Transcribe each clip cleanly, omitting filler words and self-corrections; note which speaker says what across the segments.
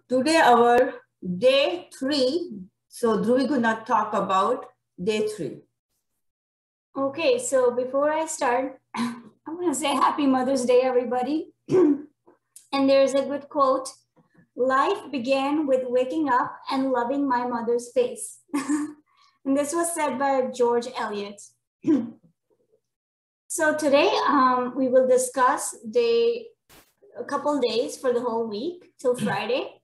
Speaker 1: Today our day 3. So Dhruvi gonna talk about day 3.
Speaker 2: Okay, so before I start, I'm gonna say Happy Mother's Day, everybody. And there's a good quote: "Life began with waking up and loving my mother's face." And this was said by George Eliot. So today we will discuss a couple days for the whole week till Friday.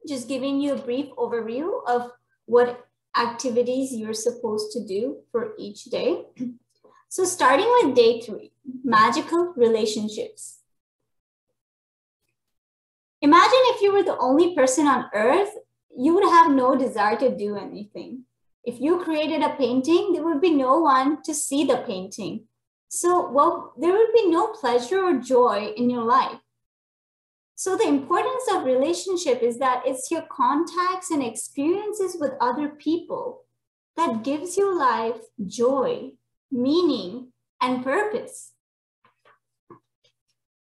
Speaker 2: Just giving you a brief overview of what activities you're supposed to do for each day. So starting with day 3, magical relationships. Imagine if you were the only person on earth, you would have no desire to do anything. If you created a painting, there would be no one to see the painting. So, there would be no pleasure or joy in your life. So the importance of relationship is that it's your contacts and experiences with other people that gives your life joy, meaning, and purpose.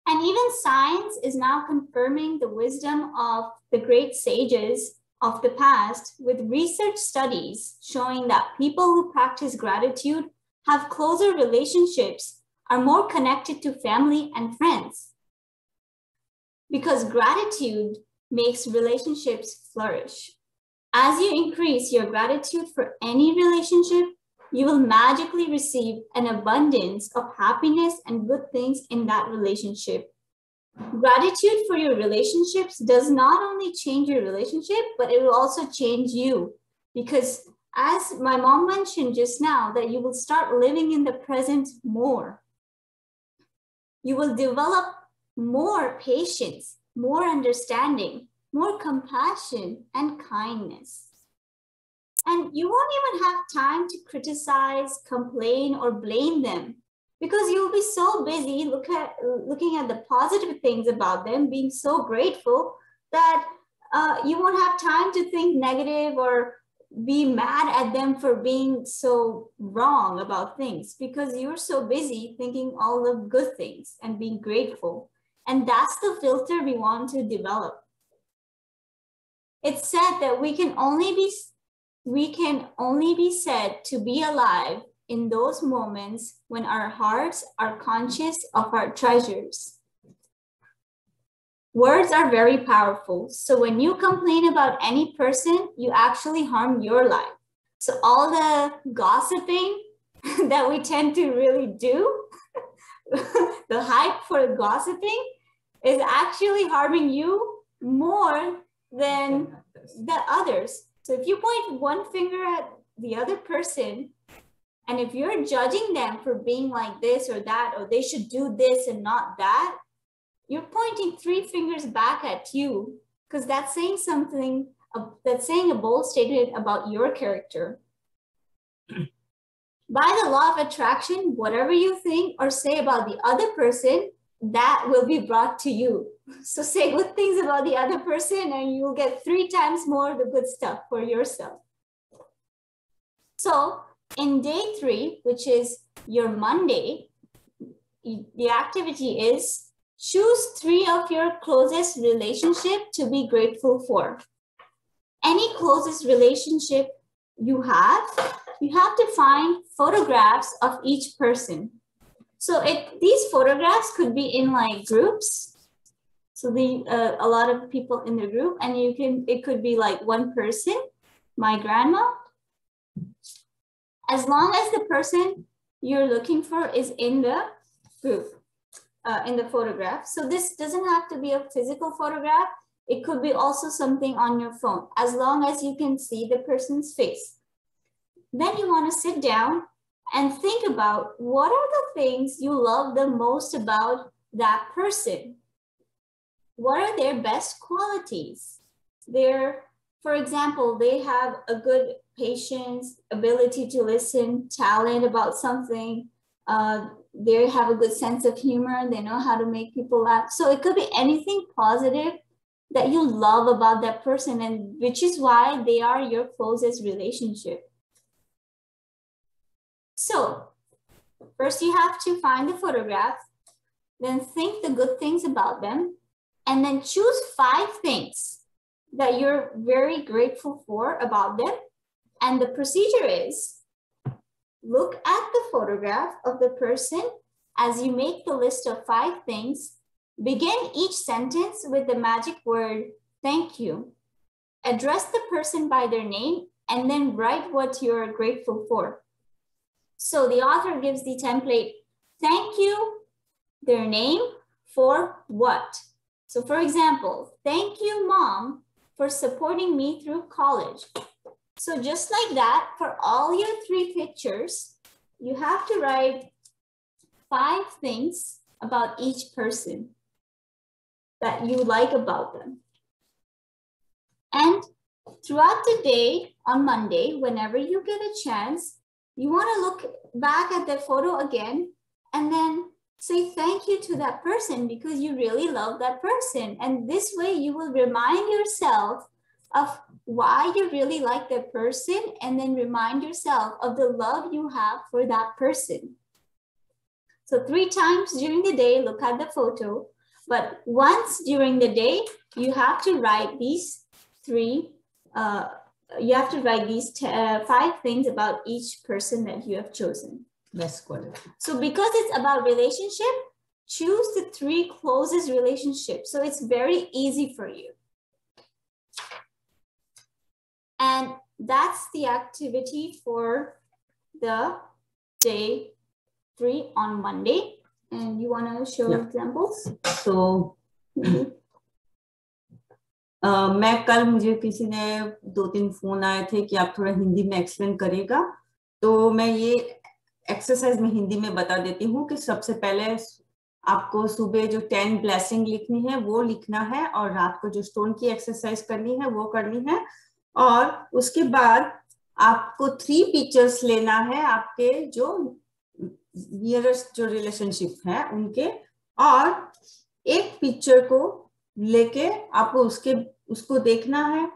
Speaker 2: And even science is now confirming the wisdom of the great sages of the past with research studies showing that people who practice gratitude have closer relationships, are more connected to family and friends. Because gratitude makes relationships flourish. As you increase your gratitude for any relationship, you will magically receive an abundance of happiness and good things in that relationship. Gratitude for your relationships does not only change your relationship, but it will also change you. Because as my mom mentioned just now, that you will start living in the present more. You will develop more patience, more understanding, more compassion, and kindness. And you won't even have time to criticize, complain, or blame them because you'll be so busy looking at the positive things about them, being so grateful that you won't have time to think negative or be mad at them for being so wrong about things because you're so busy thinking all the good things and being grateful. And that's the filter we want to develop. It's said that we can only be said to be alive in those moments when our hearts are conscious of our treasures. Words are very powerful. So when you complain about any person, you actually harm your life. So all the gossiping that we tend to really do, the hype for gossiping, is actually harming you more than the others. So if you point one finger at the other person, and if you're judging them for being like this or that, or they should do this and not that, you're pointing 3 fingers back at you because that's saying something, that's saying a bold statement about your character. By the law of attraction, whatever you think or say about the other person, that will be brought to you. So say good things about the other person and you'll get 3 times more of the good stuff for yourself. So in day 3, which is your Monday, the activity is choose 3 of your closest relationship to be grateful for. Any closest relationship you have to find photographs of each person. So these photographs could be in like groups. So a lot of people in the group, and it could be like one person, my grandma. As long as the person you're looking for is in the group, in the photograph. So this doesn't have to be a physical photograph. It could be also something on your phone, as long as you can see the person's face. Then you want to sit down and think about what are the things you love the most about that person. What are their best qualities? For example, they have a good patience, ability to listen, talent about something. They have a good sense of humor. They know how to make people laugh. So it could be anything positive that you love about that person, and which is why they are your closest relationship. So first you have to find the photograph, then think the good things about them, and then choose 5 things that you're very grateful for about them. And the procedure is, look at the photograph of the person as you make the list of 5 things. Begin each sentence with the magic word, thank you. Address the person by their name and then write what you're grateful for. So the author gives the template, thank you, their name, for what? So for example, thank you, Mom, for supporting me through college. So just like that, for all your 3 pictures, you have to write 5 things about each person that you like about them. And throughout the day, on Monday, whenever you get a chance, you want to look back at the photo again and then say thank you to that person because you really love that person. And this way you will remind yourself of why you really like that person and then remind yourself of the love you have for that person. So 3 times during the day, look at the photo, but once during the day, you have to write these 5 things about each person that you have chosen.
Speaker 1: Best quality.
Speaker 2: So because it's about relationship, choose the 3 closest relationships. So it's very easy for you. And that's the activity for the day 3 on Monday. And you want to show examples?
Speaker 1: So, मुझे किसी ने 2-3 phone आए थे कि आप थोड़ा हिंदी में explain करेगा, तो मैं ये एक्सरसाइज में हिंदी में बता देती हूँ कि सबसे पहले आपको सुबह जो 10 ब्लेसिंग लिखनी है वो लिखना है और रात को जो स्टोन की एक्सरसाइज करनी है वो करनी है, और उसके बाद आपको 3 पिक्चर्स लेना है आपके जो नियरेस्ट जो रिलेशनशिप है उनके, और एक पिक्चर को लेके आपको उसको देखना है,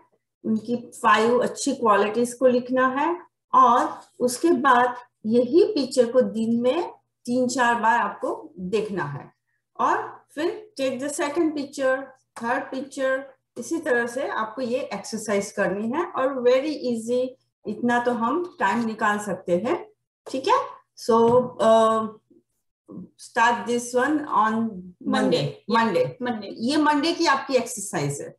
Speaker 1: उनकी 5 अच्छी क्वालिटीज को लिखना है, और उसके बाद यही पिक्चर को दिन में 3-4 बार आपको देखना है, और फिर take the second picture, third picture, इसी तरह से आपको ये एक्सरसाइज करनी है, और वेरी इजी, इतना तो हम टाइम निकाल सकते हैं, ठीक है। सो start this one on Monday. Monday. ये Monday की आपकी exercise है.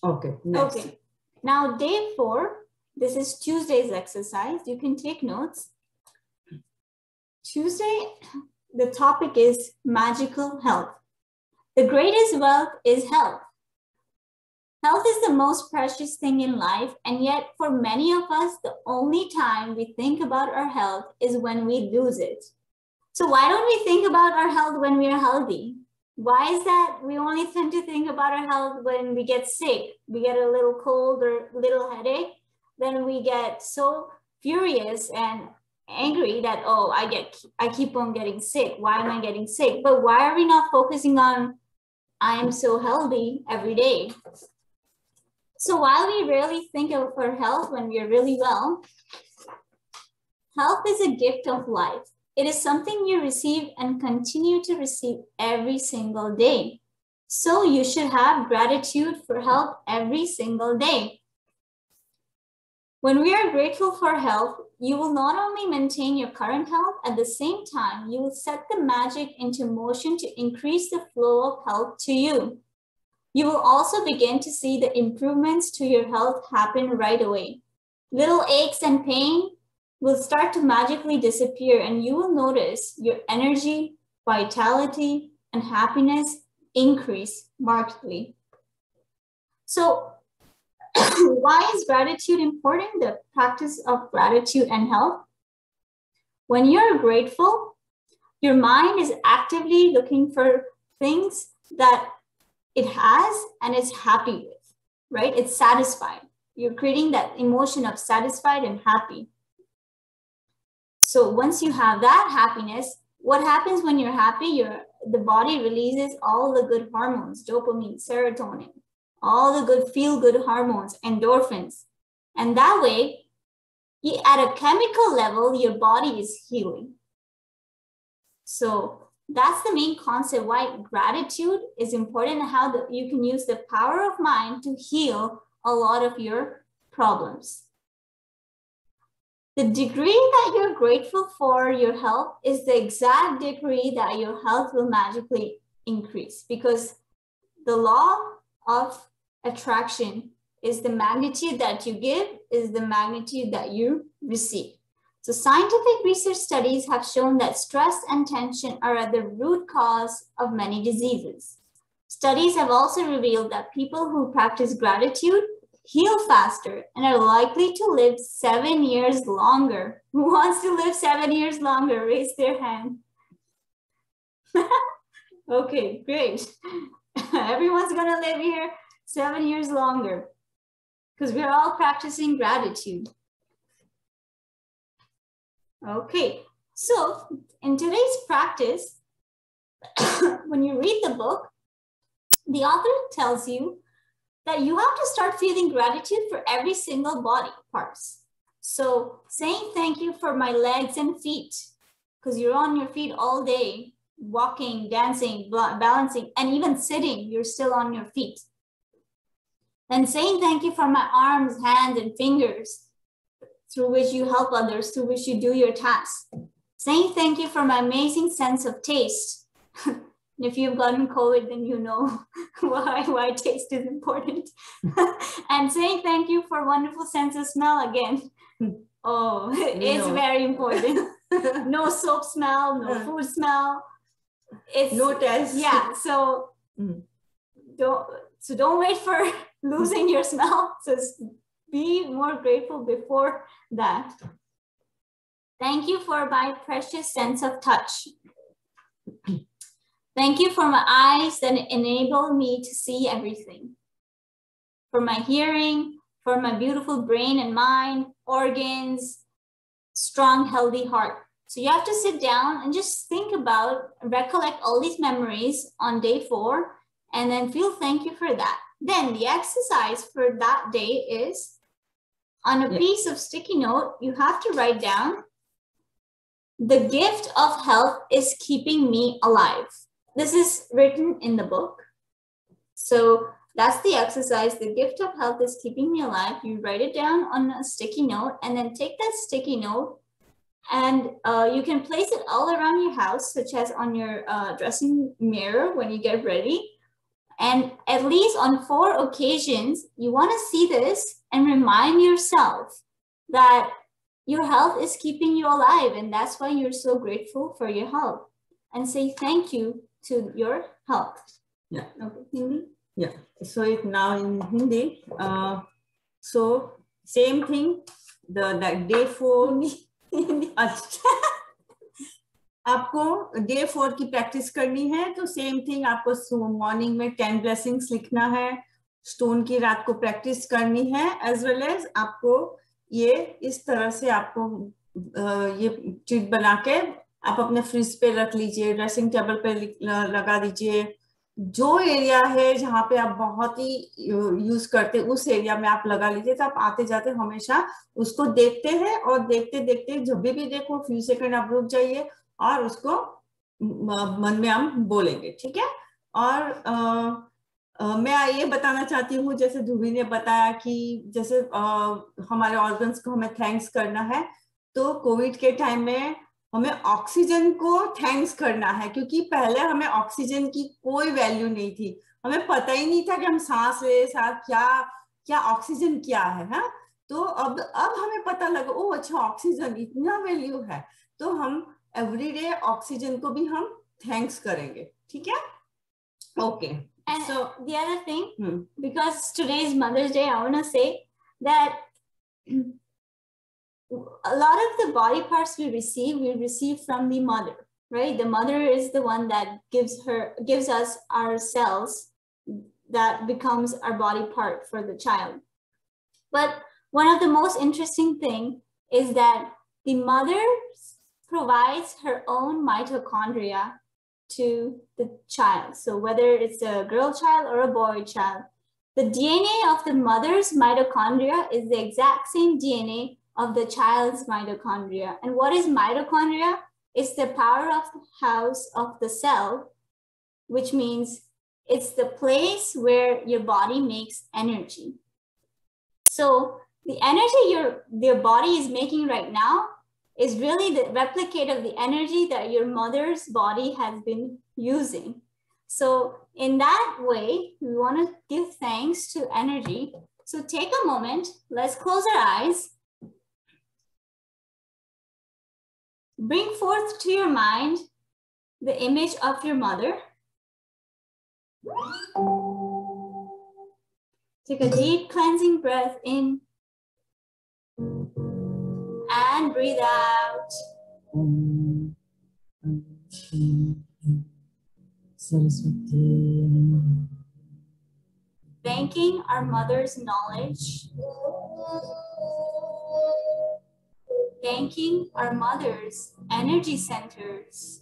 Speaker 1: Okay. Next.
Speaker 2: Okay. Now day 4. This is Tuesday's exercise. You can take notes. Tuesday, the topic is magical health. The greatest wealth is health. Health is the most precious thing in life, and yet for many of us, the only time we think about our health is when we lose it. So why don't we think about our health when we are healthy? Why is that we only tend to think about our health when we get sick? We get a little cold or a little headache, then we get so furious and angry that, oh, I keep on getting sick. Why am I getting sick? But why are we not focusing on, I am so healthy every day? So while we rarely think of our health when we are really well, health is a gift of life. It is something you receive and continue to receive every single day. So you should have gratitude for health every single day. When we are grateful for health, you will not only maintain your current health, at the same time, you will set the magic into motion to increase the flow of health to you. You will also begin to see the improvements to your health happen right away. Little aches and pain will start to magically disappear, and you will notice your energy, vitality, and happiness increase markedly. So why is gratitude important? The practice of gratitude and health. When you're grateful, your mind is actively looking for things that it has and is happy with, right? It's satisfied. You're creating that emotion of satisfied and happy. So once you have that happiness, what happens when you're happy? The body releases all the good hormones, dopamine, serotonin, all the good feel-good hormones, endorphins. And that way, at a chemical level, your body is healing. So that's the main concept, why gratitude is important and how you can use the power of mind to heal a lot of your problems. The degree that you're grateful for your health is the exact degree that your health will magically increase, because the law of attraction is the magnitude that you give is the magnitude that you receive. So scientific research studies have shown that stress and tension are at the root cause of many diseases. Studies have also revealed that people who practice gratitude heal faster and are likely to live 7 years longer. Who wants to live 7 years longer? Raise their hand. Okay, great. Everyone's gonna live here 7 years longer because we're all practicing gratitude. Okay, so in today's practice, when you read the book, the author tells you that you have to start feeling gratitude for every single body parts. So saying thank you for my legs and feet, because you're on your feet all day, walking, dancing, balancing, and even sitting, you're still on your feet. Then saying thank you for my arms, hands, and fingers, through which you help others, through which you do your tasks. Saying thank you for my amazing sense of taste. If you've gotten COVID, then you know why taste is important. And saying thank you for wonderful sense of smell again. Oh, it's very important. No soap smell, no food smell. It's
Speaker 1: no test.
Speaker 2: Yeah, so don't wait for losing your smell. So be more grateful before that. Thank you for my precious sense of touch. Thank you for my eyes that enable me to see everything. For my hearing, for my beautiful brain and mind, organs, strong, healthy heart. So you have to sit down and just think about, recollect all these memories on day 4, and then feel thank you for that. Then the exercise for that day is, on a piece of sticky note, you have to write down, the gift of health is keeping me alive. This is written in the book. So that's the exercise. The gift of health is keeping me alive. You write it down on a sticky note and then take that sticky note and you can place it all around your house, such as on your dressing mirror when you get ready. And at least on 4 occasions, you want to see this and remind yourself that your health is keeping you alive. And that's why you're so grateful for your health. And say thank you to your health.
Speaker 1: Yeah.
Speaker 2: Okay. Hindi?
Speaker 1: Yeah. So it now in Hindi. So same thing. That day 4. आपको day 4 की practice करनी है तो same thing आपको morning में 10 blessings लिखना है, stone की रात को प्रैक्टिस करनी है, एज वेल एज आपको ये इस तरह से आपको ये चिट बना के आप अपने फ्रिज पे रख लीजिए, ड्रेसिंग टेबल पे लगा दीजिए। जो एरिया है जहाँ पे आप बहुत ही यूज करते उस एरिया में आप लगा लीजिए, तो आप आते जाते हमेशा उसको देखते हैं और देखते देखते जब भी देखो फ्यू सेकंड आप रुक जाइए और उसको मन में हम बोलेंगे, ठीक है। और मैं ये बताना चाहती हूँ, जैसे ध्रुवी ने बताया कि जैसे हमारे ऑर्गन्स को हमें थैंक्स करना है, तो कोविड के टाइम में हमें ऑक्सीजन को थैंक्स करना है, क्योंकि पहले हमें ऑक्सीजन की कोई वैल्यू नहीं थी, हमें पता ही नहीं था कि हम सांस ले क्या ऑक्सीजन क्या है। तो अब हमें पता लगा, ओ अच्छा ऑक्सीजन इतना वैल्यू है, तो हम एवरीडे ऑक्सीजन को भी हम थैंक्स करेंगे, ठीक है। Okay.
Speaker 2: And so the other thing, because today is Mother's Day, I want to say that a lot of the body parts we receive from the mother, right? The mother is the one that gives us our cells that becomes our body part for the child. But one of the most interesting thing is that the mother provides her own mitochondria to the child. So whether it's a girl child or a boy child, the DNA of the mother's mitochondria is the exact same DNA of the child's mitochondria. And what is mitochondria? it's the power of the house of the cell, which means it's the place where your body makes energy. So the energy your body is making right now is really the replicate of the energy that your mother's body has been using. So in that way, we want to give thanks to energy. So take a moment, let's close our eyes. Bring forth to your mind the image of your mother. Take a deep cleansing breath in and breathe out. Thanking our mother's knowledge. Thanking our mother's energy centers.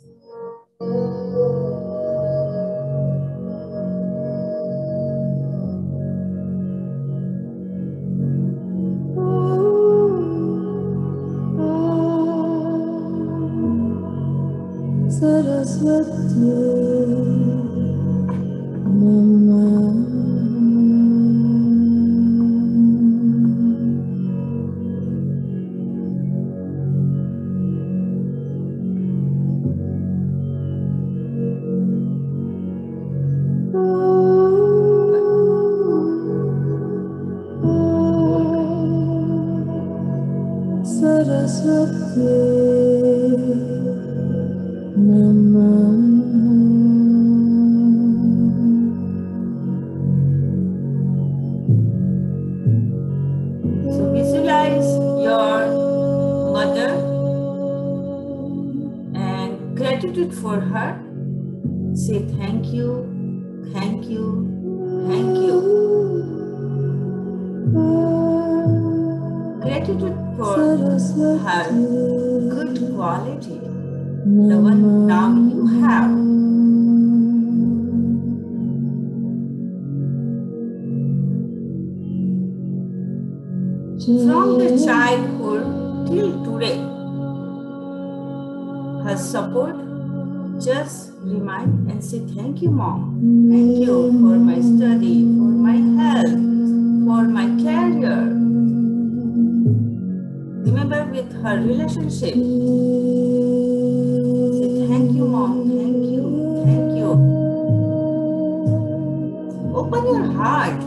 Speaker 1: So visualize your mother and gratitude for her. Say thank you, thank you, thank you. Gratitude for her good quality, the one now you have. From the childhood till today, her support, just remind and say thank you, Mom. Thank you for my study, for my health, for my career. Remember with her relationship. Say thank you, Mom. Thank you. Thank you. Open your heart.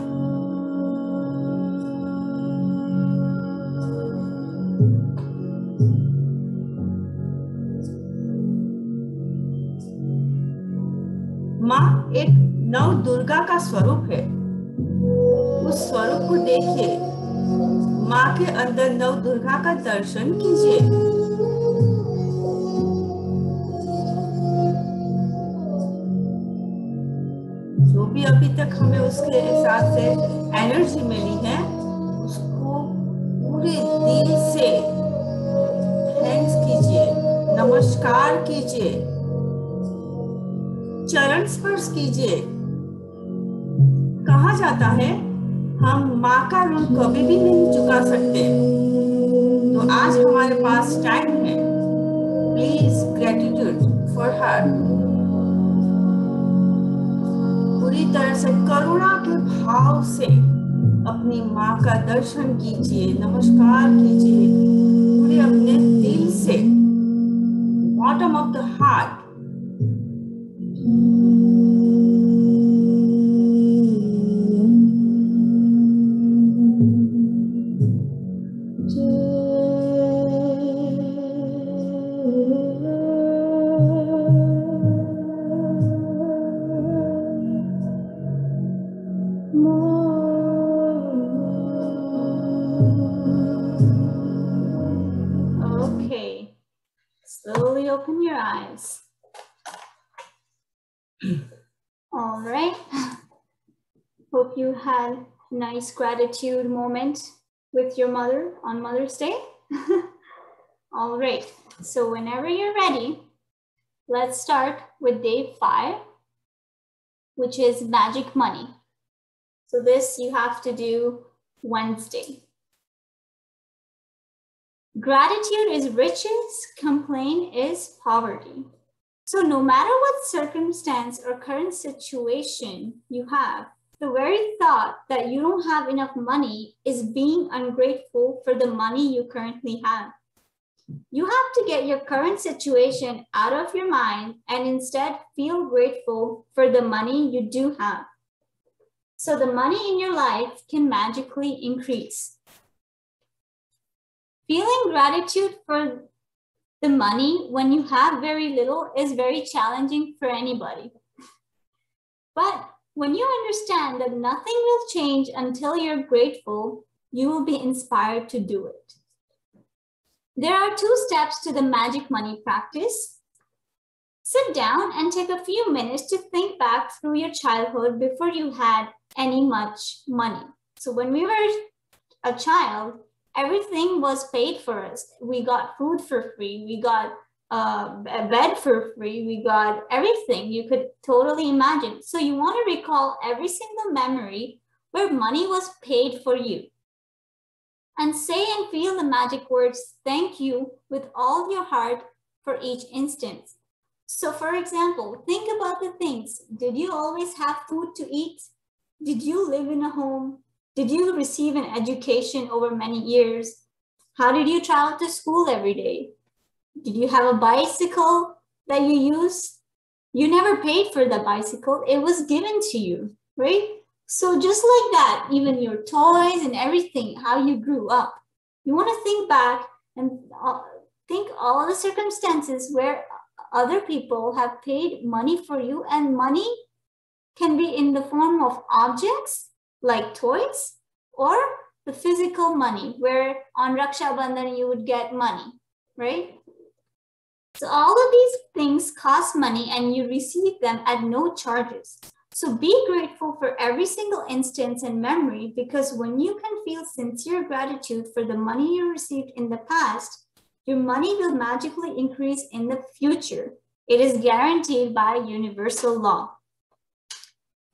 Speaker 1: माँ एक नव दुर्गा का स्वरूप है। उस स्वरूप को देखिए, माँ के अंदर नव दुर्गा का दर्शन कीजिए। जो भी अभी तक हमें उसके हिसाब से एनर्जी मिली है, उसको पूरे दिल से थैंक्स कीजिए, नमस्कार कीजिए, चरण स्पर्श कीजिए। कहा जाता है हम माँ का ऋण कभी भी नहीं चुका सकते, तो आज हमारे पास टाइम है। Please gratitude for her. पूरी तरह से करुणा के भाव से अपनी माँ का दर्शन कीजिए, नमस्कार कीजिए, पूरे अपने दिल से, bottom of the heart.
Speaker 2: Okay, slowly open your eyes. All right. Hope you had a nice gratitude moment with your mother on Mother's Day. All right, so whenever you're ready, let's start with day 5, which is magic money. So this you have to do Wednesday. Gratitude is riches, complaint is poverty. So no matter what circumstance or current situation you have, the very thought that you don't have enough money is being ungrateful for the money you currently have. You have to get your current situation out of your mind and instead feel grateful for the money you do have. So the money in your life can magically increase. Feeling gratitude for the money when you have very little is very challenging for anybody. But when you understand that nothing will change until you're grateful, you will be inspired to do it. There are 2 steps to the magic money practice. Sit down and take a few minutes to think back through your childhood before you had any much money. So when we were a child, everything was paid for us. We got food for free. We got a bed for free. We got everything you could totally imagine. So you want to recall every single memory where money was paid for you. And say and feel the magic words, thank you, with all your heart for each instance. So for example, think about the things. Did you always have food to eat? Did you live in a home? Did you receive an education over many years? How did you travel to school every day? Did you have a bicycle that you used? You never paid for the bicycle. It was given to you, right? So just like that, even your toys and everything, how you grew up, you want to think back and think all the circumstances where other people have paid money for you, and money can be in the form of objects like toys or the physical money where on Raksha Bandhan you would get money, right? So all of these things cost money and you receive them at no charges. So be grateful for every single instance and memory, because when you can feel sincere gratitude for the money you received in the past, your money will magically increase in the future. It is guaranteed by universal law.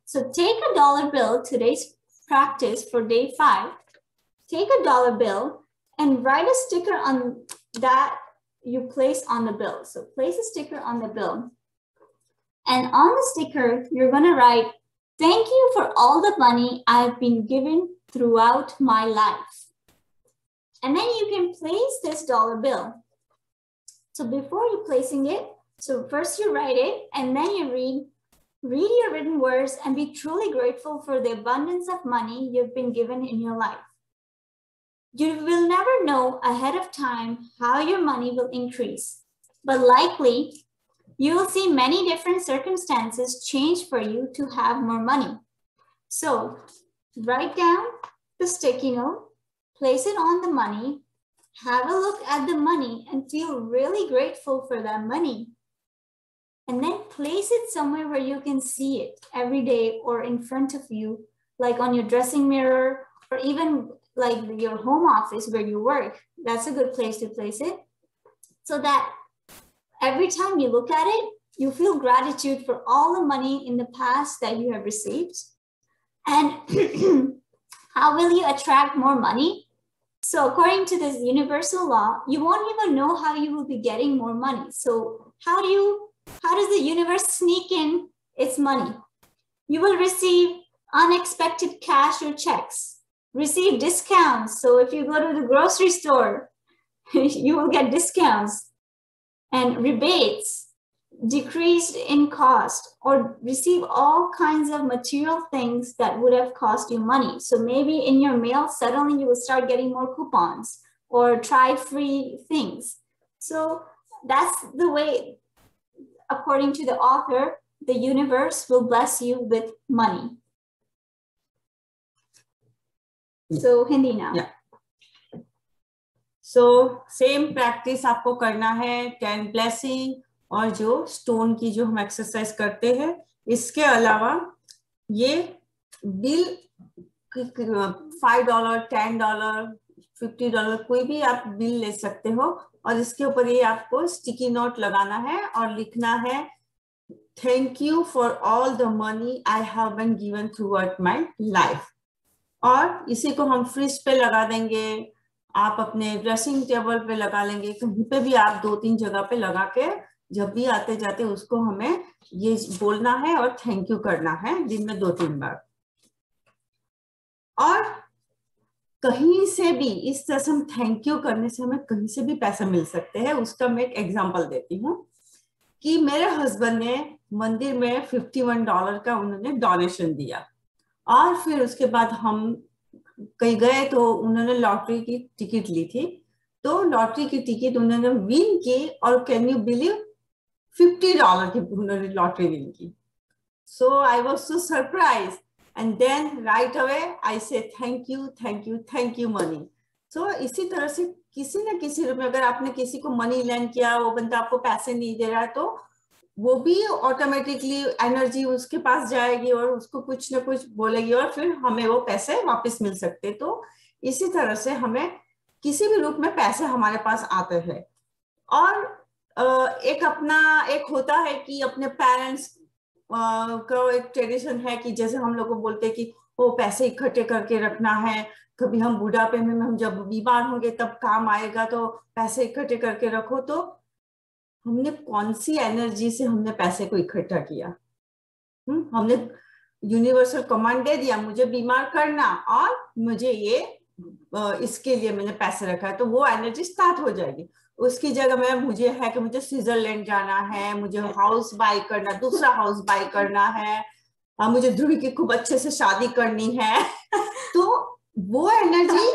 Speaker 2: So take a dollar bill, today's practice for day 5. Take a dollar bill and write a sticker on that you place on the bill. So place a sticker on the bill. And on the sticker, you're going to write, thank you for all the money I've been given throughout my life. And then you can place this dollar bill. So before you placing it, so first you write it and then you read your written words and be truly grateful for the abundance of money you've been given in your life. You will never know ahead of time how your money will increase, but likely you will see many different circumstances change for you to have more money. So write down the sticky note, place it on the money, have a look at the money and feel really grateful for that money. And then place it somewhere where you can see it every day or in front of you, like on your dressing mirror or even like your home office where you work. That's a good place to place it, so that every time you look at it, you feel gratitude for all the money in the past that you have received. And how will you attract more money? So according to this universal law, you won't even know how you will be getting more money. So how does the universe sneak in its money? You will receive unexpected cash or checks, receive discounts. So if you go to the grocery store, you will get discounts and rebates, decreased in cost, or receive all kinds of material things that would have cost you money. So maybe in your mail, suddenly you will start getting more coupons or try free things. So that's the way, according to the author, the universe will bless you with money. So Hindi now.
Speaker 1: Yeah. So same practice आपको करना है 10 blessing और जो stone की जो हम exercise करते हैं. इसके अलावा ये बिल $5, $10, $50 कोई भी आप बिल ले सकते हो और इसके ऊपर ये आपको स्टिकी नोट लगाना है और लिखना है thank you for all the money I have been given throughout my life. और इसी को हम फ्रिज पे लगा देंगे, आप अपने ड्रेसिंग टेबल पे लगा लेंगे, कहीं पे भी आप 2-3 जगह पे लगा के जब भी आते जाते उसको हमें ये बोलना है और थैंक यू करना है दिन में 2-3 बार। और कहीं से भी इस तरह से हम थैंक यू करने से हमें कहीं से भी पैसा मिल सकते हैं। उसका मैं एक एग्जांपल देती हूँ कि मेरे हस्बैंड ने मंदिर में $51 का उन्होंने डोनेशन दिया, और फिर उसके बाद हम कहीं गए तो उन्होंने लॉटरी की टिकट ली थी, तो लॉटरी की टिकट उन्होंने विन की, और कैन यू बिलीव $50 की उन्होंने लॉटरी विन की। So I was so surprise, and then right away I say thank you thank you thank you money. So इसी तरह से किसी न किसी रूप में अगर आपने किसी को मनी लैंड किया, वो बंदा आपको पैसे नहीं दे रहा है, तो वो भी ऑटोमेटिकली एनर्जी उसके पास जाएगी और उसको कुछ ना कुछ बोलेगी और फिर हमें वो पैसे वापस मिल सकते। तो इसी तरह से हमें किसी भी रूप में पैसे हमारे पास आते हैं। और एक अपना एक होता है कि अपने पेरेंट्स का एक ट्रेडिशन है कि जैसे हम लोग को बोलते हैं कि वो पैसे इकट्ठे करके रखना है, कभी हम बुढ़ापे में हम जब बीमार होंगे तब काम आएगा, तो पैसे इकट्ठे करके रखो। तो हमने कौन सी एनर्जी से हमने पैसे को इकट्ठा किया? हमने यूनिवर्सल कमांड दे दिया मुझे बीमार करना, और मुझे ये इसके लिए मैंने पैसे रखा है, तो वो एनर्जी स्टार्ट हो जाएगी। उसकी जगह में मुझे है कि मुझे स्विट्जरलैंड जाना है, मुझे हाउस बाय करना, दूसरा हाउस बाय करना है, मुझे ध्रुवी की खूब अच्छे से शादी करनी है तो वो एनर्जी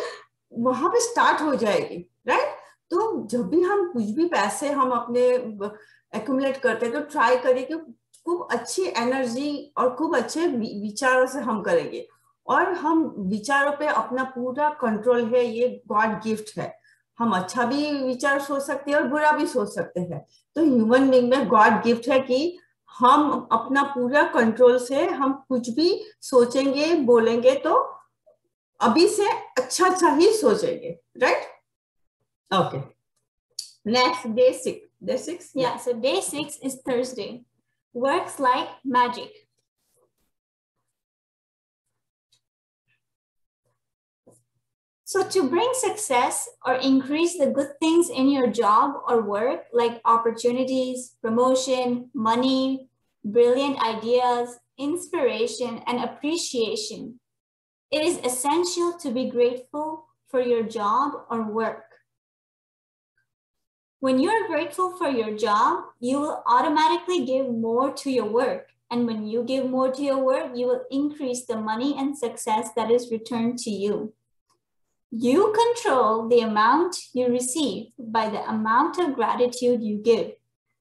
Speaker 1: वहां पे स्टार्ट हो जाएगी, राइट? तो जब भी हम कुछ भी पैसे हम अपने एक्यूमुलेट करते हैं तो ट्राई करें कि खूब अच्छी एनर्जी और खूब अच्छे विचारों से हम करेंगे। और हम विचारों पे अपना पूरा कंट्रोल है, ये गॉड गिफ्ट है। हम अच्छा भी विचार सोच सकते हैं और बुरा भी सोच सकते हैं। तो ह्यूमन बीइंग में गॉड गिफ्ट है कि हम अपना पूरा कंट्रोल से हम कुछ भी सोचेंगे बोलेंगे तो अभी से अच्छा अच्छा ही सोचेंगे, right? Okay, next day 6. Day 6?
Speaker 2: Yeah, so day 6 is Thursday. Works like magic. So to bring success or increase the good things in your job or work, like opportunities, promotion, money, brilliant ideas, inspiration, and appreciation, it is essential to be grateful for your job or work. When you're grateful for your job, you will automatically give more to your work. And when you give more to your work, you will increase the money and success that is returned to you. You control the amount you receive by the amount of gratitude you give.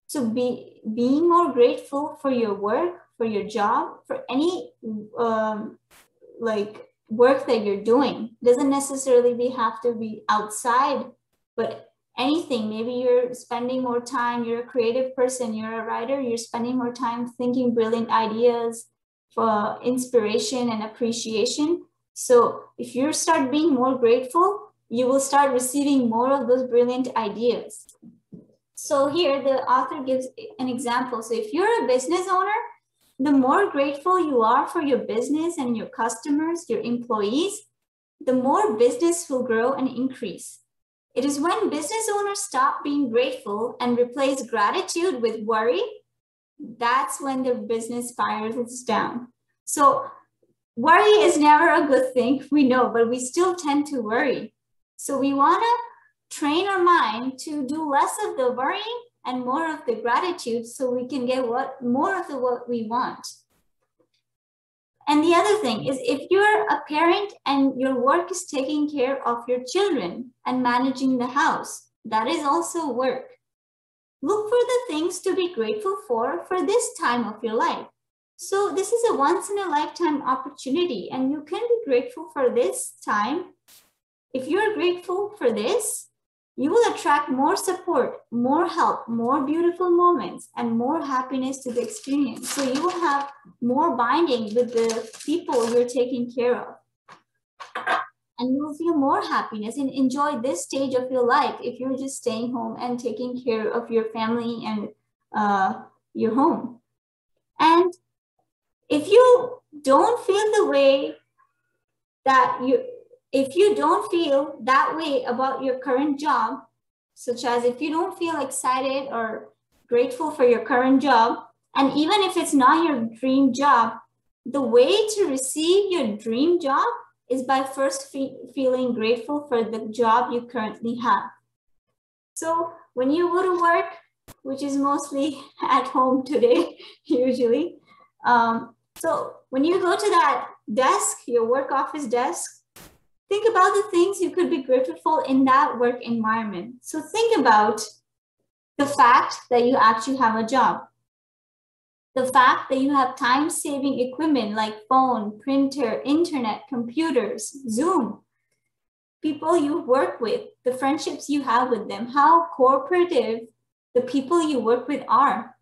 Speaker 2: So being more grateful for your work, for your job, for any like work that you're doing, doesn't necessarily have to be outside, but anything. Maybe you're spending more time, you're a creative person, you're a writer, you're spending more time thinking brilliant ideas for inspiration and appreciation. So if you start being more grateful, you will start receiving more of those brilliant ideas. So here the author gives an example. So if you're a business owner, the more grateful you are for your business and your customers, your employees, the more business will grow and increase. It is when business owners stop being grateful and replace gratitude with worry, that's when their business spirals down. So worry is never a good thing, we know, but we still tend to worry. So we want to train our mind to do less of the worrying and more of the gratitude so we can get more of what we want. And the other thing is, if you're a parent and your work is taking care of your children and managing the house, that is also work. Look for the things to be grateful for this time of your life. So this is a once in a lifetime opportunity, and you can be grateful for this time. If you're grateful for this, you will attract more support, more help, more beautiful moments, and more happiness to the experience. So you will have more binding with the people you're taking care of. And you will feel more happiness and enjoy this stage of your life if you're just staying home and taking care of your family and your home. And if you don't feel the way that if you don't feel that way about your current job, such as if you don't feel excited or grateful for your current job, and even if it's not your dream job, the way to receive your dream job is by first feeling grateful for the job you currently have. So when you go to work, which is mostly at home today, usually, so when you go to that desk, your work office desk, think about the things you could be grateful for in that work environment. So think about the fact that you actually have a job, the fact that you have time-saving equipment like phone, printer, internet, computers, Zoom, people you work with, the friendships you have with them, how cooperative the people you work with are,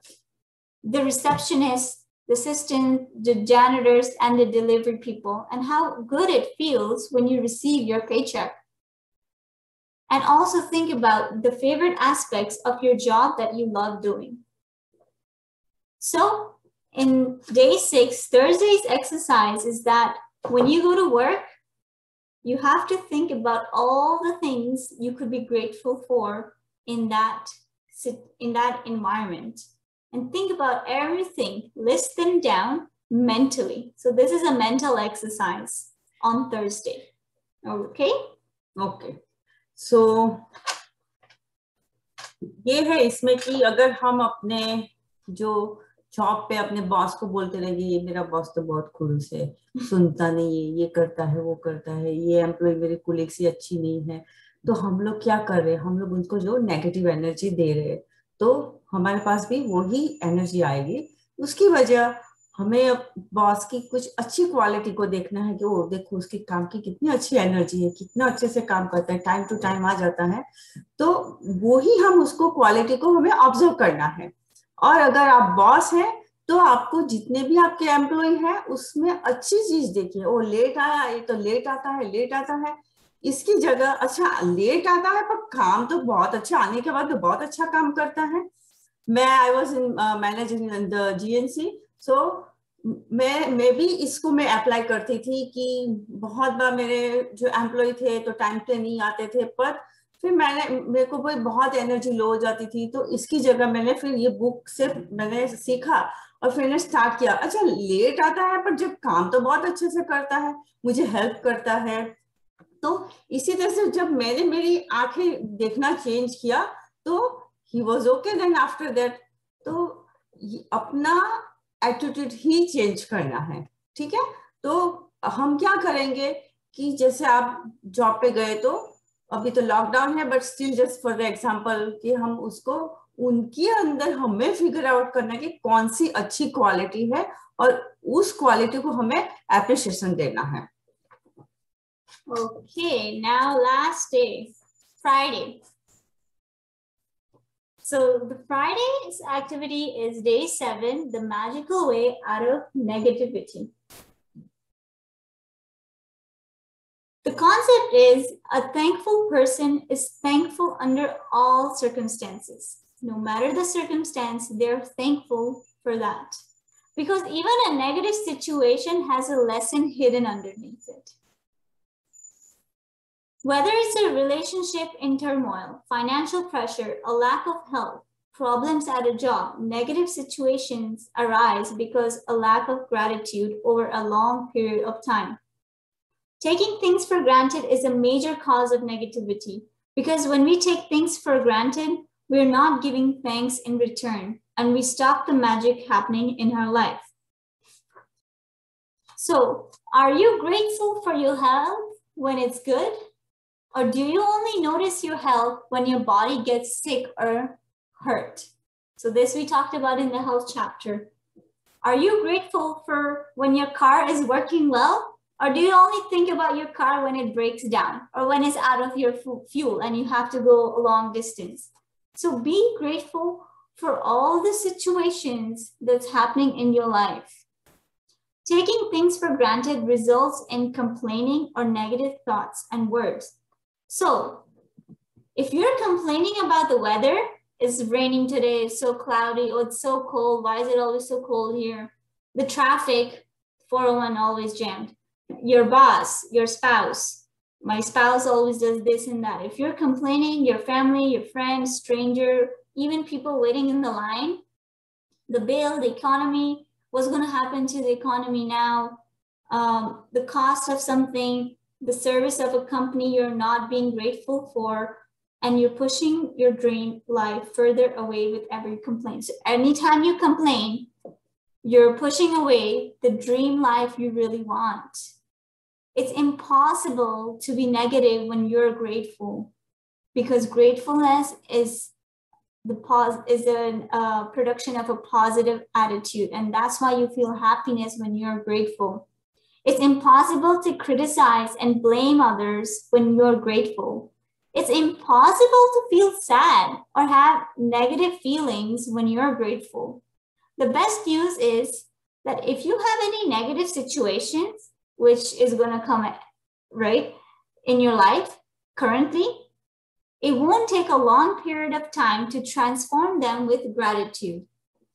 Speaker 2: the receptionists, the assistants, the janitors, and the delivery people, and how good it feels when you receive your paycheck. And also think about the favorite aspects of your job that you love doing. So in day 6, Thursday's exercise is that when you go to work, you have to think about all the things you could be grateful for in that environment. And think about everything, list them down mentally. So this is a mental exercise on Thursday. Okay?
Speaker 1: Okay. So ये है इसमें कि अगर हम अपने जो job पे अपने बॉस को बोलते रहेंगे ये मेरा बॉस तो बहुत खुड़ूस है, सुनता नहीं है, ये करता है, वो करता है, ये एम्प्लॉय मेरे कोलीग से अच्छी नहीं है, तो हम लोग क्या कर रहे हैं, हम लोग उनको जो नेगेटिव एनर्जी दे रहे हैं, तो हमारे पास भी वही एनर्जी आएगी। उसकी वजह हमें बॉस की कुछ अच्छी क्वालिटी को देखना है कि वो देखो उसके काम की कितनी अच्छी एनर्जी है, कितना अच्छे से काम करता है, टाइम टू टाइम आ जाता है, तो वो ही हम उसको क्वालिटी को हमें ऑब्जर्व करना है। और अगर आप बॉस हैं तो आपको जितने भी आपके एम्प्लॉय हैं उसमें अच्छी चीज देखिए, वो लेट आया, ये तो लेट आता है, लेट आता है, इसकी जगह अच्छा लेट आता है पर काम तो बहुत अच्छा, आने के बाद तो बहुत अच्छा काम करता है। I was in managing in the GNC, सो मैं भी इसको मैं अप्लाई करती थी कि बहुत बार मेरे जो एम्प्लॉय थे तो टाइम पे नहीं आते थे, पर फिर मेरे को बहुत एनर्जी लो हो जाती थी, तो इसकी जगह मैंने फिर ये बुक से मैंने सीखा और फिर मैंने स्टार्ट किया, अच्छा लेट आता है पर जब काम तो बहुत अच्छे से करता है, मुझे हेल्प करता है। तो इसी तरह से जब मैंने मेरी आंखें देखना चेंज किया तो he was okay, then after that तो अपना एटीट्यूड ही चेंज करना है, ठीक है। तो हम क्या करेंगे कि जैसे आप जॉब पे गए, तो अभी तो लॉकडाउन है but still just for the example कि हम उसको उनके अंदर हमें फिगर आउट करना है कि कौन सी अच्छी क्वालिटी है और उस क्वालिटी को हमें एप्रिसिएशन देना है।
Speaker 2: Okay, now last day, Friday. So the Friday's activity is day 7, the magical way out of negativity. The concept is a thankful person is thankful under all circumstances. No matter the circumstance, they're thankful for that. Because even a negative situation has a lesson hidden underneath it. Whether it's a relationship in turmoil, financial pressure, a lack of health, problems at a job, negative situations arise because a lack of gratitude over a long period of time. Taking things for granted is a major cause of negativity because when we take things for granted, we're not giving thanks in return and we stop the magic happening in our life. So, are you grateful for your health when it's good? Or do you only notice your health when your body gets sick or hurt? So this we talked about in the health chapter. Are you grateful for when your car is working well? Or do you only think about your car when it breaks down or when it's out of your fuel and you have to go a long distance? So be grateful for all the situations that's happening in your life. Taking things for granted results in complaining or negative thoughts and words. So if you're complaining about the weather, it's raining today, it's so cloudy, oh, it's so cold, why is it always so cold here? The traffic, 401 always jammed. Your boss, your spouse, My spouse always does this and that. If you're complaining, your family, your friends, stranger, even people waiting in the line, the bill, the economy, what's going to happen to the economy now, the cost of something, the service of a company you're not being grateful for, and you're pushing your dream life further away with every complaint. So anytime you complain, you're pushing away the dream life you really want. It's impossible to be negative when you're grateful, because gratefulness is a production of a positive attitude, and that's why you feel happiness when you're grateful. It's impossible to criticize and blame others when you're grateful. It's impossible to feel sad or have negative feelings when you're grateful. The best news is that if you have any negative situations, which is going to come right in your life currently, it won't take a long period of time to transform them with gratitude.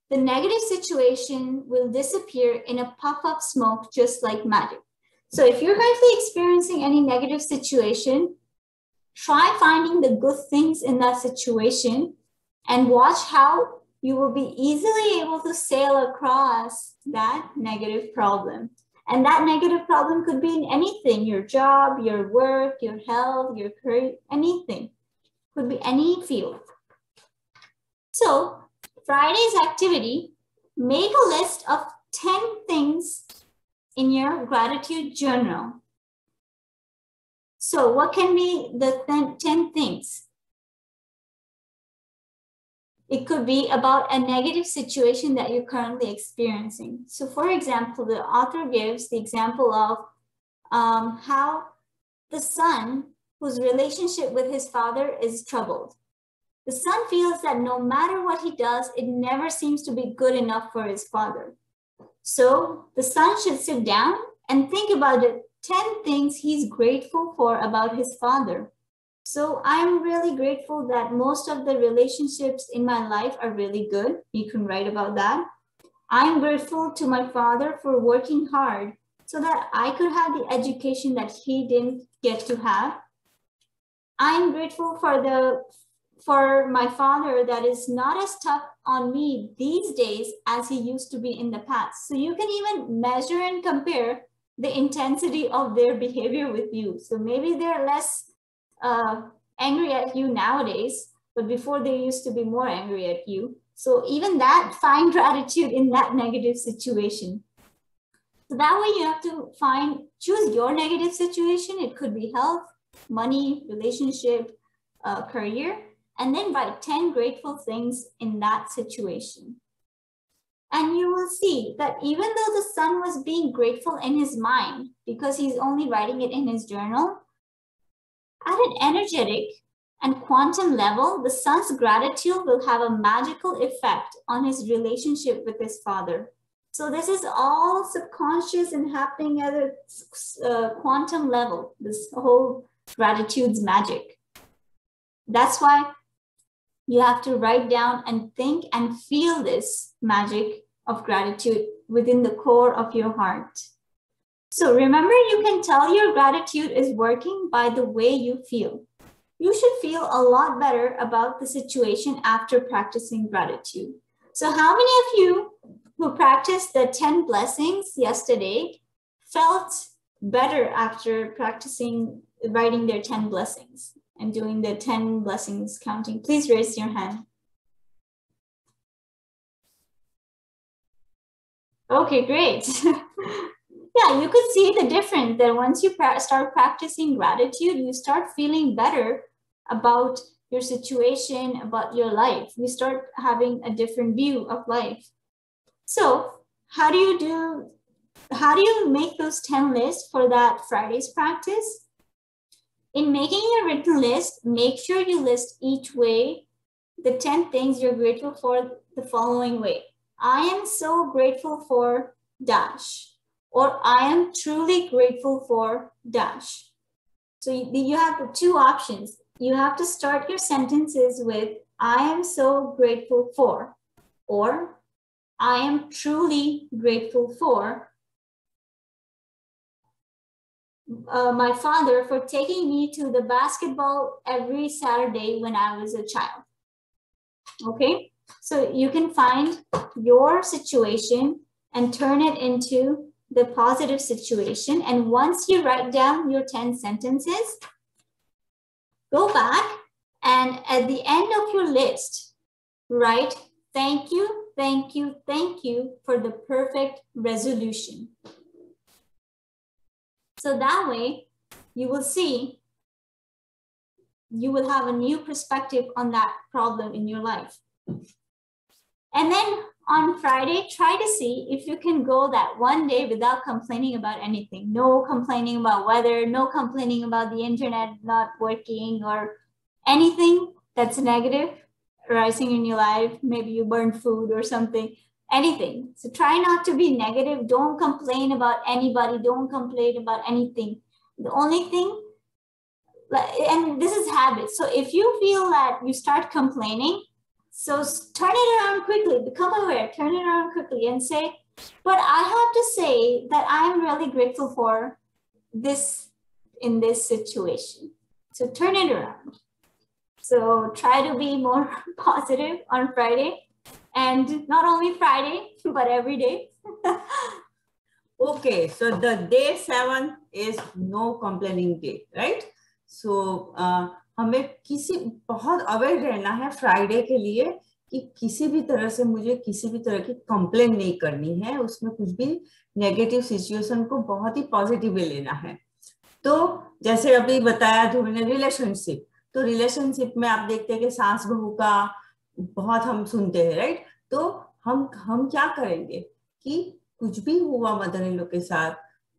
Speaker 2: The negative situation will disappear in a puff of smoke, just like magic. So if you're currently experiencing any negative situation, try finding the good things in that situation and watch how you will be easily able to sail across that negative problem. And that negative problem could be in anything, your job, your work, your health, your career, anything. Could be any field. So Friday's activity, make a list of 10 things in your gratitude journal. So what can be the 10 things? It could be about a negative situation that you're currently experiencing. So for example, the author gives the example of how the son whose relationship with his father is troubled. The son feels that no matter what he does, it never seems to be good enough for his father. So the son should sit down and think about the 10 things he's grateful for about his father. So I'm really grateful that most of the relationships in my life are really good. You can write about that. I'm grateful to my father for working hard so that I could have the education that he didn't get to have. I'm grateful for my father that is not as tough on me these days as he used to be in the past. So you can even measure and compare the intensity of their behavior with you. So maybe they're less angry at you nowadays, but before they used to be more angry at you. So even that, find gratitude in that negative situation. So that way you have to choose your negative situation. It could be health, money, relationship, career, and then write 10 grateful things in that situation. And you will see that even though the son was being grateful in his mind, because he's only writing it in his journal, at an energetic and quantum level, the son's gratitude will have a magical effect on his relationship with his father. So this is all subconscious and happening at a quantum level, this whole gratitude's magic. That's why you have to write down and think and feel this magic of gratitude within the core of your heart. So remember, you can tell your gratitude is working by the way you feel. You should feel a lot better about the situation after practicing gratitude. So how many of you who practiced the 10 blessings yesterday felt better after practicing writing their 10 blessings and doing the 10 blessings counting? Please raise your hand. Okay, great. Yeah, you could see the difference that once you start practicing gratitude, you start feeling better about your situation, about your life. You start having a different view of life. So how do you make those 10 lists for that Friday's practice? In making your written list, make sure you list each way the 10 things you're grateful for the following way. I am so grateful for dash, or I am truly grateful for dash. So you have the two options. You have to start your sentences with I am so grateful for, or I am truly grateful for. my father for taking me to the basketball every Saturday when I was a child. Okay, so you can find your situation and turn it into the positive situation. And once you write down your 10 sentences, go back and at the end of your list, write thank you, thank you, thank you for the perfect resolution. So that way you will see, you will have a new perspective on that problem in your life. And then on Friday, try to see if you can go that one day without complaining about anything. No complaining about weather, no complaining about the internet not working or anything that's negative arising in your life. Maybe you burned food or something, anything. So try not to be negative. Don't complain about anybody. Don't complain about anything. The only thing, and this is habit. So if you feel that you start complaining, so turn it around quickly, become aware, turn it around quickly and say, but I have to say that I'm really grateful for this in this situation. So turn it around. So try to be more positive on Friday, and not only Friday, but every day.
Speaker 1: Okay, so the day 7 is no complaining day, right? So हमें किसी बहुत aware रहना है Friday के लिए कि किसी भी तरह से मुझे किसी भी तरह की कंप्लेन नहीं करनी है, उसमें कुछ भी नेगेटिव सिचुएशन को बहुत ही पॉजिटिव में लेना है. तो जैसे अभी बताया ध्रुव ने रिलेशनशिप, तो रिलेशनशिप में आप देखते हैं कि सास बहू का बहुत हम सुनते हैं, राइट? तो हम क्या करेंगे कि कुछ भी हुआ मदर इन लॉ के साथ,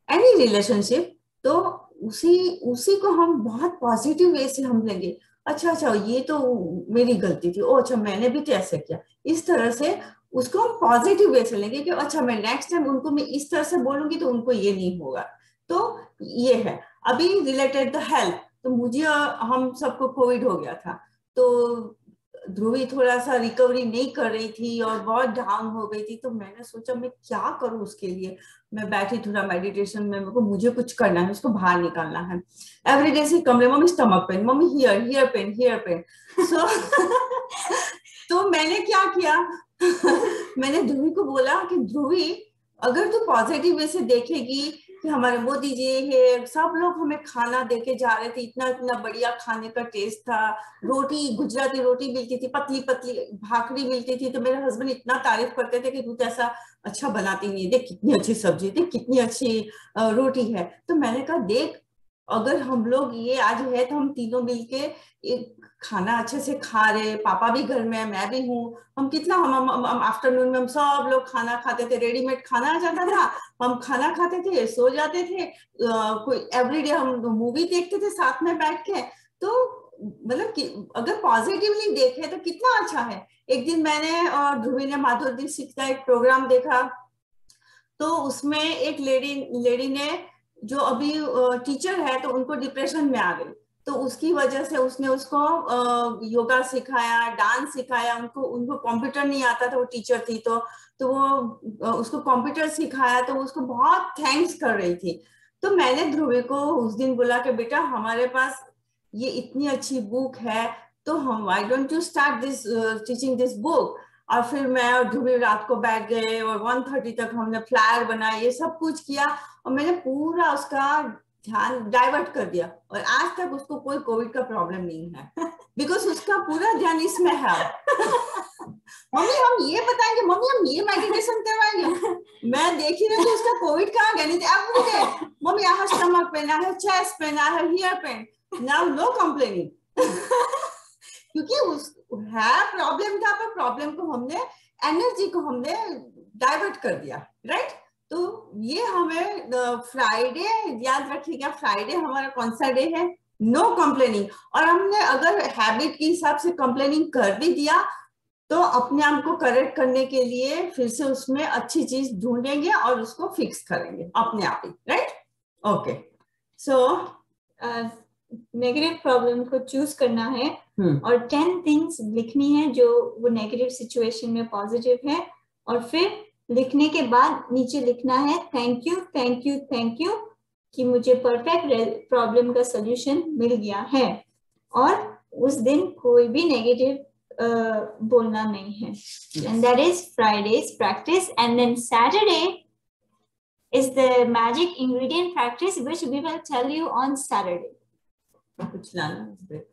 Speaker 1: एनी रिलेशनशिप, तो उसी को हम बहुत पॉजिटिव वे से हम लेंगे. अच्छा ये तो मेरी गलती थी, ओ अच्छा मैंने भी तो ऐसे किया. इस तरह से उसको हम पॉजिटिव वे से लेंगे कि अच्छा मैं नेक्स्ट टाइम उनको मैं इस तरह से बोलूंगी तो उनको ये नहीं होगा. तो ये है. अभी रिलेटेड द हेल्थ, तो मुझे हम सबको कोविड हो गया था, तो ध्रुवी थोड़ा सा रिकवरी नहीं कर रही थी और बहुत डाउन हो गई थी. तो मैंने सोचा मैं क्या करूं उसके लिए. मैं बैठी थोड़ा मेडिटेशन में, मुझे कुछ करना है, उसको बाहर निकालना है. एवरीडे से कमरे, mummy stomach pain, mummy here pain. So तो मैंने क्या किया मैंने ध्रुवी को बोला कि ध्रुवी, अगर तू पॉजिटिव वे से देखेगी कि हमारे मोदी जी है, सब लोग हमें खाना देके जा रहे थे, इतना इतना बढ़िया खाने का टेस्ट था, रोटी गुजराती रोटी मिलती थी, पतली पतली भाकरी मिलती थी, तो मेरे हस्बैंड इतना तारीफ करते थे कि तू तो ऐसा अच्छा बनाती नहीं है, देख कितनी अच्छी सब्जी, देख कितनी अच्छी रोटी है. तो मैंने कहा देख, अगर हम लोग ये आज है तो हम तीनों मिलके एक खाना अच्छे से खा रहे, पापा भी घर में है, मैं भी हूँ, हम कितना हम आफ्टरनून में हम सब लोग खाना खाते थे, रेडीमेड खाना आ जाता था, हम खाना खाते थे, सो जाते थे, कोई एवरीडे हम मूवी देखते थे साथ में बैठ के. तो मतलब अगर पॉजिटिवली देखे तो कितना अच्छा है. एक दिन मैंने और ध्रुवी ने माधुरी दीक्षित का एक प्रोग्राम देखा, तो उसमें एक लेडी ने जो अभी टीचर है, तो उनको डिप्रेशन में आ गई, तो उसकी वजह से उसने उसको योगा सिखाया, डांस सिखाया. उनको कंप्यूटर नहीं आता था, वो टीचर थी, तो वो उसको कंप्यूटर सिखाया, तो उसको बहुत थैंक्स कर रही थी. तो मैंने ध्रुवी को उस दिन बोला कि बेटा हमारे पास ये इतनी अच्छी बुक है, तो हम why don't you start this teaching this book. और फिर मैं और ध्रुवी रात को बैठ गए और 1:30 तक हमने फ्लायर बनाए, ये सब कुछ किया, और मैंने पूरा उसका ध्यान डाइवर्ट कर दिया, और आज तक उसको कोई कोविड का प्रॉब्लम नहीं है, बिकॉज उसका पूरा ध्यान इसमें है. मम्मी हम ये बताएंगे, मम्मी हम ये मेडिटेशन करवाएंगे, मैं देख ही रही थी उसका कोविड कहाँ गया. नहीं everyday mummy I have stomach pain, I have chest pain, I have ear pain. Now no complaining क्योंकि उस है प्रॉब्लम था, पर प्रॉब्लम को हमने, एनर्जी को हमने डाइवर्ट कर दिया, राइट? तो ये हमें फ्राइडे याद रखिएगा, फ्राइडे हमारा कौन सा डे है? No complaining. और हमने अगर हैबिट के हिसाब से कंप्लेनिंग कर भी दिया, तो अपने आप को करेक्ट करने के लिए फिर से उसमें अच्छी चीज ढूंढेंगे और उसको फिक्स करेंगे अपने आप ही, right? Okay, so
Speaker 2: negative problem को चूज करना है और 10 थिंग्स लिखनी है जो वो नेगेटिव सिचुएशन में पॉजिटिव है, और फिर लिखने के बाद नीचे लिखना है thank you thank you thank you कि मुझे परफेक्ट प्रॉब्लम का सॉल्यूशन मिल गया है, और उस दिन कोई भी नेगेटिव बोलना नहीं है. And that is Friday's practice. And then Saturday is the magic ingredient practice, which we will tell you on Saturday.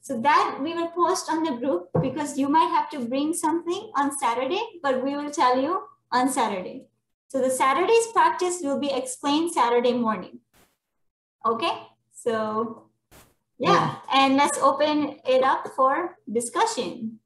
Speaker 2: So that we will post on the group, because you might have to bring something on Saturday, but we will tell you on Saturday. So the Saturday's practice will be explained Saturday morning. Okay, so yeah, and let's open it up for discussion.